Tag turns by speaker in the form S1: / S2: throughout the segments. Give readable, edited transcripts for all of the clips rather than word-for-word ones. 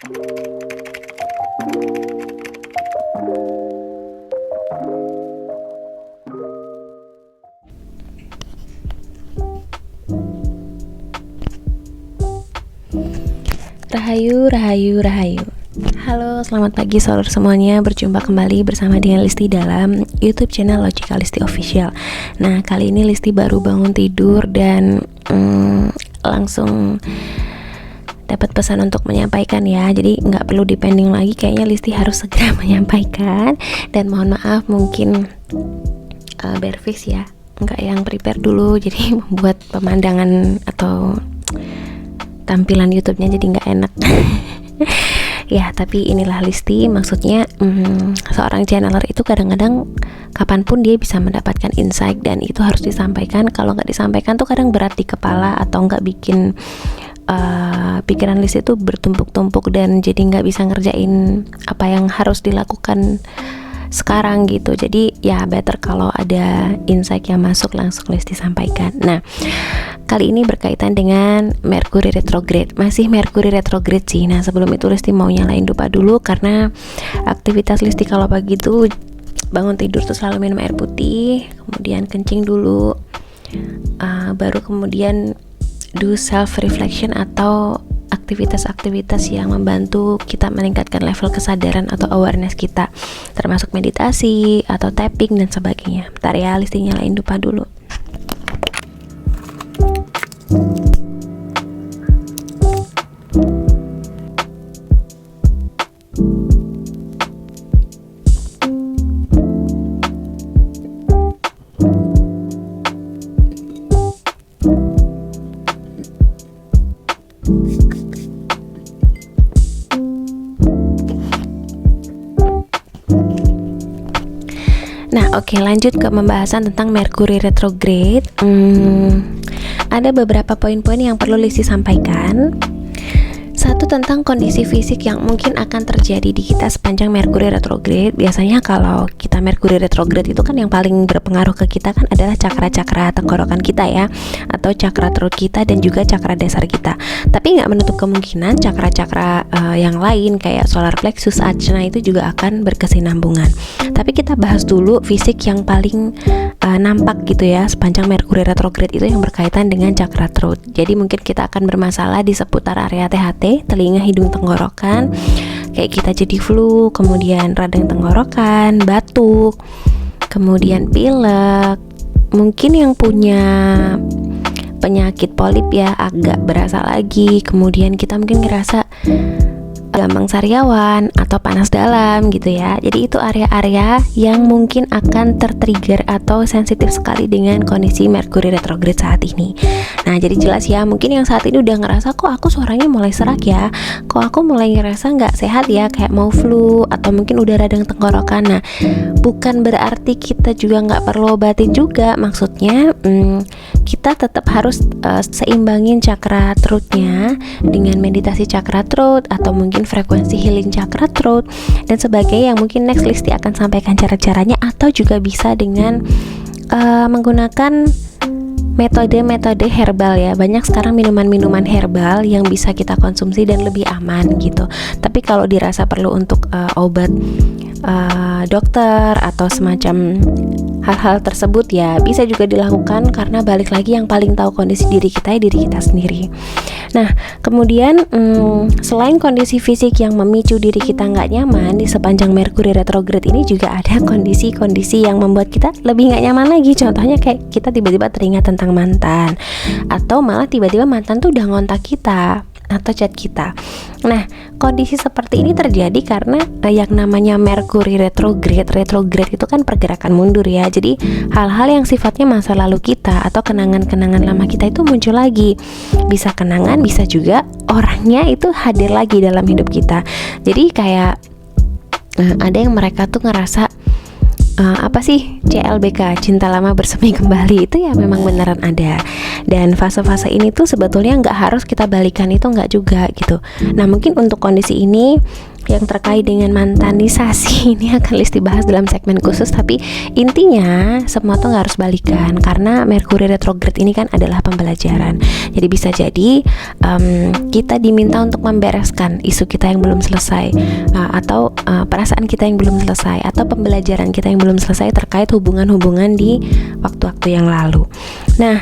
S1: Rahayu, rahayu, rahayu. Halo, selamat pagi saudara semuanya. Berjumpa kembali bersama dengan Listi dalam YouTube channel Logical Listi Official. Nah, kali ini Listi baru bangun tidur dan langsung dapat pesan untuk menyampaikan ya. Jadi nggak perlu dipending lagi. Kayaknya Listi harus segera menyampaikan. Dan mohon maaf mungkin berfix ya, nggak yang prepare dulu. Jadi membuat pemandangan atau tampilan YouTube-nya jadi nggak enak. Ya, tapi inilah Listi. Maksudnya seorang channeler itu kadang-kadang kapanpun dia bisa mendapatkan insight dan itu harus disampaikan. Kalau nggak disampaikan tuh kadang berat di kepala atau nggak bikin pikiran Listi itu bertumpuk-tumpuk dan jadi nggak bisa ngerjain apa yang harus dilakukan sekarang gitu. Jadi ya better kalau ada insight yang masuk langsung Listi sampaikan. Nah, kali ini berkaitan dengan Mercury retrograde. Masih Mercury retrograde sih. Nah, sebelum itu Listi mau nyalain dupa dulu karena aktivitas Listi kalau pagi itu bangun tidur tuh selalu minum air putih, kemudian kencing dulu, baru kemudian do self reflection atau aktivitas-aktivitas yang membantu kita meningkatkan level kesadaran atau awareness kita, termasuk meditasi atau tapping dan sebagainya. Bentar ya, Listi nyalain dupa dulu. Nah, oke, lanjut ke pembahasan tentang Mercury retrograde. Ada beberapa poin-poin yang perlu Listi sampaikan. Satu, tentang kondisi fisik yang mungkin akan terjadi di kita sepanjang Mercury retrograde. Biasanya kalau kita Mercury retrograde itu kan yang paling berpengaruh ke kita kan adalah cakra-cakra tenggorokan kita ya, atau cakra throat kita dan juga cakra dasar kita. Tapi nggak menutup kemungkinan cakra-cakra yang lain kayak solar plexus, ajna itu juga akan berkesinambungan. Tapi kita bahas dulu fisik yang paling nampak gitu ya sepanjang Mercury retrograde, itu yang berkaitan dengan cakra throat. Jadi mungkin kita akan bermasalah di seputar area THT, telinga, hidung, tenggorokan. Kayak kita jadi flu, kemudian radang tenggorokan, batuk, kemudian pilek. Mungkin yang punya penyakit polip ya agak berasa lagi. Kemudian kita mungkin ngerasa gampang sariawan atau panas dalam gitu ya. Jadi itu area-area yang mungkin akan tertrigger atau sensitif sekali dengan kondisi Mercury retrograde saat ini. Nah, jadi jelas ya, mungkin yang saat ini udah ngerasa kok aku suaranya mulai serak ya, kok aku mulai ngerasa nggak sehat ya, kayak mau flu atau mungkin udah radang tenggorokan. Nah, bukan berarti kita juga nggak perlu obatin juga. Maksudnya kita tetap harus seimbangin cakra throat-nya dengan meditasi cakra throat atau mungkin frekuensi healing cakra throat dan sebagainya yang mungkin next Listi akan sampaikan cara-caranya, atau juga bisa dengan menggunakan metode-metode herbal ya. Banyak sekarang minuman-minuman herbal yang bisa kita konsumsi dan lebih aman gitu. Tapi kalau dirasa perlu untuk obat dokter atau semacam hal-hal tersebut ya bisa juga dilakukan, karena balik lagi yang paling tahu kondisi diri kita ya diri kita sendiri. Nah, kemudian selain kondisi fisik yang memicu diri kita nggak nyaman di sepanjang Mercury retrograde ini, juga ada kondisi-kondisi yang membuat kita lebih nggak nyaman lagi. Contohnya kayak kita tiba-tiba teringat tentang mantan, atau malah tiba-tiba mantan tuh udah ngontak kita atau chat kita. Nah, kondisi seperti ini terjadi karena yang namanya Mercury retrograde itu kan pergerakan mundur ya. Jadi hal-hal yang sifatnya masa lalu kita atau kenangan-kenangan lama kita itu muncul lagi. Bisa kenangan, bisa juga orangnya itu hadir lagi dalam hidup kita. Jadi kayak ada yang mereka tuh ngerasa apa sih CLBK, cinta lama bersemi kembali, itu ya memang beneran ada. Dan fase-fase ini tuh sebetulnya nggak harus kita balikan, itu nggak juga gitu. Nah, mungkin untuk kondisi ini yang terkait dengan mantanisasi ini akan Listi bahas dalam segmen khusus, tapi intinya semua tuh nggak harus balikan karena Merkuri retrograde ini kan adalah pembelajaran. Jadi bisa jadi kita diminta untuk membereskan isu kita yang belum selesai, atau perasaan kita yang belum selesai, atau pembelajaran kita yang belum selesai terkait hubungan-hubungan di waktu-waktu yang lalu. Nah,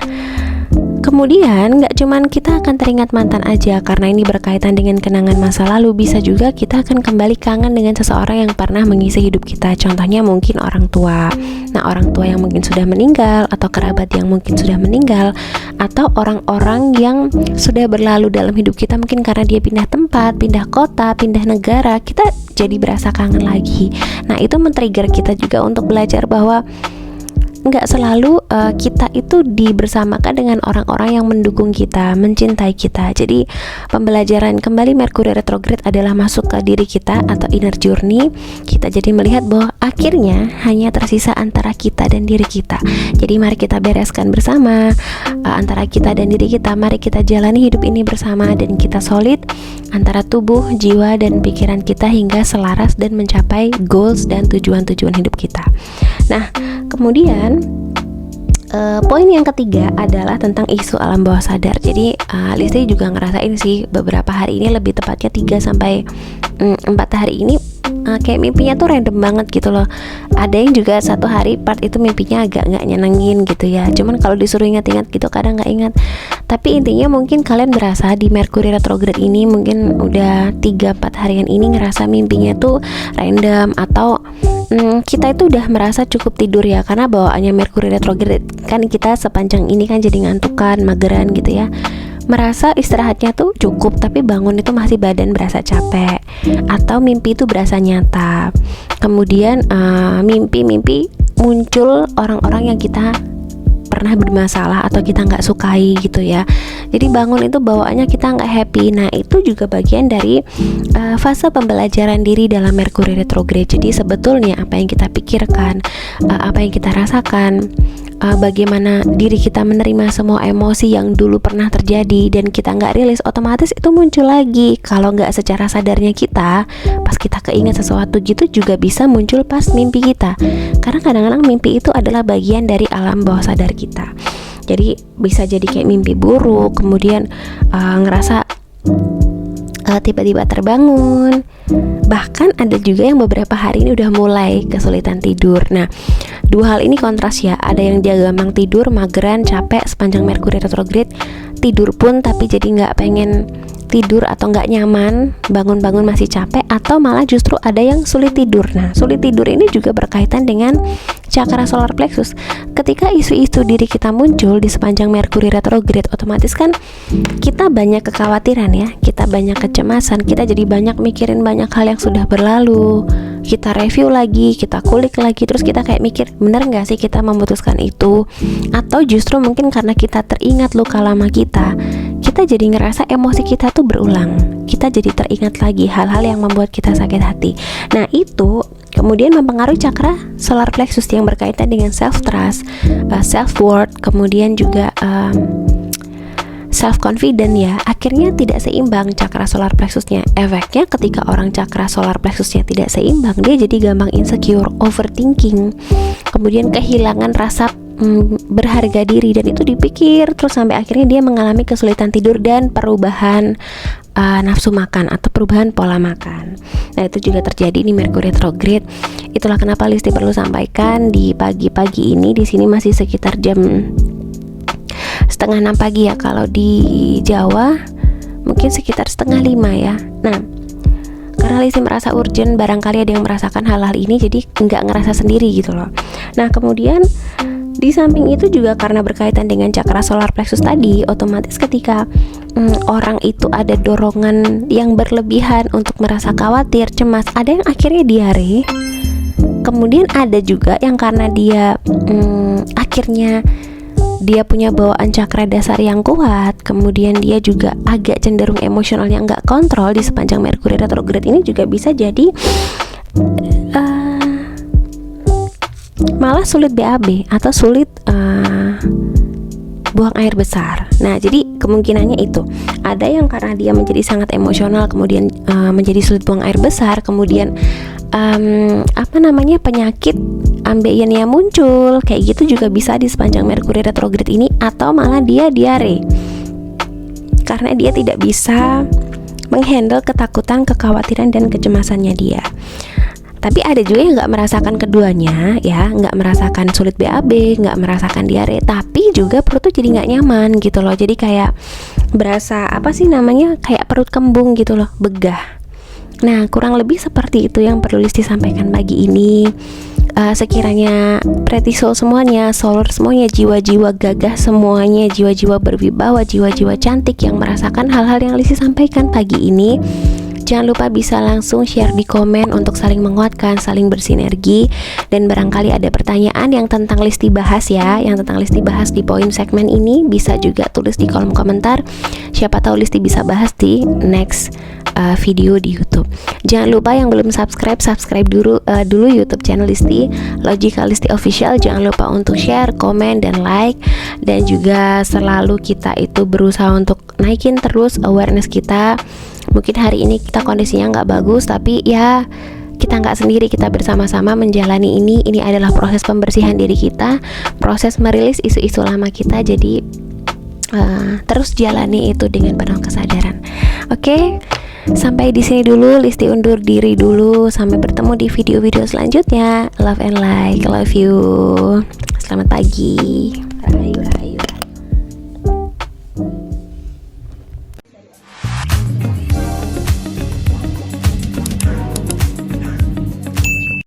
S1: kemudian gak cuman kita akan teringat mantan aja karena ini berkaitan dengan kenangan masa lalu, bisa juga kita akan kembali kangen dengan seseorang yang pernah mengisi hidup kita. Contohnya mungkin orang tua. Nah, orang tua yang mungkin sudah meninggal, atau kerabat yang mungkin sudah meninggal, atau orang-orang yang sudah berlalu dalam hidup kita, mungkin karena dia pindah tempat, pindah kota, pindah negara, kita jadi berasa kangen lagi. Nah, itu men-trigger kita juga untuk belajar bahwa nggak selalu kita itu dibersamakan dengan orang-orang yang mendukung kita, mencintai kita. Jadi pembelajaran kembali Merkuri retrograde adalah masuk ke diri kita atau inner journey. Kita jadi melihat bahwa akhirnya hanya tersisa antara kita dan diri kita. Jadi mari kita bereskan bersama antara kita dan diri kita. Mari kita jalani hidup ini bersama dan kita solid antara tubuh, jiwa, dan pikiran kita hingga selaras dan mencapai goals dan tujuan-tujuan hidup kita. Nah, kemudian poin yang ketiga adalah tentang isu alam bawah sadar. Jadi Listi juga ngerasain sih beberapa hari ini, lebih tepatnya 3-4 hari ini kayak mimpinya tuh random banget gitu loh. Ada yang juga satu hari part itu mimpinya agak nggak nyenengin gitu ya. Cuman kalau disuruh ingat-ingat gitu kadang nggak ingat. Tapi intinya mungkin kalian berasa di Merkuri retrograde ini mungkin udah 3-4 harian ini ngerasa mimpinya tuh random, atau kita itu udah merasa cukup tidur ya, karena bawaannya Merkuri retrograde kan kita sepanjang ini kan jadi ngantukan, mageran gitu ya. Merasa istirahatnya tuh cukup tapi bangun itu masih badan berasa capek, atau mimpi itu berasa nyata. Kemudian mimpi-mimpi muncul orang-orang yang kita pernah bermasalah atau kita nggak sukai gitu ya. Jadi bangun itu bawaannya kita nggak happy. Nah, itu juga bagian dari fase pembelajaran diri dalam Merkuri retrograde. Jadi sebetulnya apa yang kita pikirkan, apa yang kita rasakan, bagaimana diri kita menerima semua emosi yang dulu pernah terjadi dan kita nggak rilis, otomatis itu muncul lagi. Kalau nggak secara sadarnya kita, pas kita keinget sesuatu gitu juga bisa muncul pas mimpi kita. Karena kadang-kadang mimpi itu adalah bagian dari alam bawah sadar kita. Jadi bisa jadi kayak mimpi buruk, kemudian ngerasa tiba-tiba terbangun. Bahkan ada juga yang beberapa hari ini udah mulai kesulitan tidur. Nah, dua hal ini kontras ya. Ada yang dia gampang tidur, mageran, capek sepanjang Merkuri retrograde. Tidur pun tapi jadi nggak pengen tidur atau nggak nyaman, bangun-bangun masih capek, atau malah justru ada yang sulit tidur. Nah, sulit tidur ini juga berkaitan dengan cakra solar plexus. Ketika isu-isu diri kita muncul di sepanjang Merkuri retrograde, otomatis kan kita banyak kekhawatiran ya, kita banyak kecemasan, kita jadi banyak mikirin banyak hal yang sudah berlalu. Kita review lagi, kita kulik lagi, terus kita kayak mikir, bener nggak sih kita memutuskan itu? Atau justru mungkin karena kita teringat luka lama kita jadi ngerasa emosi kita tuh berulang. Kita jadi teringat lagi hal-hal yang membuat kita sakit hati. Nah, itu kemudian mempengaruhi cakra solar plexus yang berkaitan dengan self-trust, self-worth, kemudian juga self-confident ya. Akhirnya tidak seimbang cakra solar plexusnya. Efeknya ketika orang cakra solar plexusnya tidak seimbang, dia jadi gampang insecure, overthinking, kemudian kehilangan rasa berharga diri, dan itu dipikir terus sampai akhirnya dia mengalami kesulitan tidur dan perubahan nafsu makan atau perubahan pola makan. Nah, itu juga terjadi di Merkuri retrograde. Itulah kenapa Listi perlu sampaikan di pagi-pagi ini. Di sini masih sekitar jam 5:30 pagi ya. Kalau di Jawa mungkin sekitar 4:30 ya. Nah, karena Listi merasa urgent, barangkali ada yang merasakan hal-hal ini, jadi nggak ngerasa sendiri gitu loh. Nah, kemudian di samping itu juga karena berkaitan dengan cakra solar plexus tadi, otomatis ketika orang itu ada dorongan yang berlebihan untuk merasa khawatir, cemas, ada yang akhirnya diare. Kemudian ada juga yang karena dia akhirnya dia punya bawaan cakra dasar yang kuat, kemudian dia juga agak cenderung emosionalnya nggak kontrol di sepanjang Merkuri retrograde ini, juga bisa jadi malah sulit BAB atau sulit buang air besar. Nah, jadi kemungkinannya itu ada yang karena dia menjadi sangat emosional, kemudian menjadi sulit buang air besar, kemudian penyakit ambeien muncul. Kayak gitu juga bisa di sepanjang Merkuri retrograde ini, atau malah dia diare karena dia tidak bisa menghandle ketakutan, kekhawatiran, dan kecemasannya dia. Tapi ada juga yang nggak merasakan keduanya, ya, nggak merasakan sulit BAB, nggak merasakan diare, tapi juga perut tuh jadi nggak nyaman gitu loh. Jadi kayak berasa kayak perut kembung gitu loh, begah. Nah, kurang lebih seperti itu yang perlu Listi sampaikan pagi ini. Sekiranya pretty soul semuanya, solar semuanya, jiwa-jiwa gagah semuanya, jiwa-jiwa berwibawa, jiwa-jiwa cantik yang merasakan hal-hal yang Listi sampaikan pagi ini, jangan lupa bisa langsung share di komen untuk saling menguatkan, saling bersinergi. Dan barangkali ada pertanyaan yang tentang Listi bahas ya, yang tentang Listi bahas di poin segmen ini, bisa juga tulis di kolom komentar. Siapa tahu Listi bisa bahas di next video di YouTube. Jangan lupa yang belum subscribe dulu YouTube channel Listi, Logical Listi Official. Jangan lupa untuk share, komen, dan like. Dan juga selalu kita itu berusaha untuk naikin terus awareness kita. Mungkin hari ini kita kondisinya nggak bagus, tapi ya kita nggak sendiri, kita bersama-sama menjalani ini. Ini adalah proses pembersihan diri kita, proses merilis isu-isu lama kita. Jadi terus jalani itu dengan penuh kesadaran. Oke? Sampai di sini dulu, Listi undur diri dulu. Sampai bertemu di video-video selanjutnya. Love and like, love you. Selamat pagi. Rahayu, rahayu.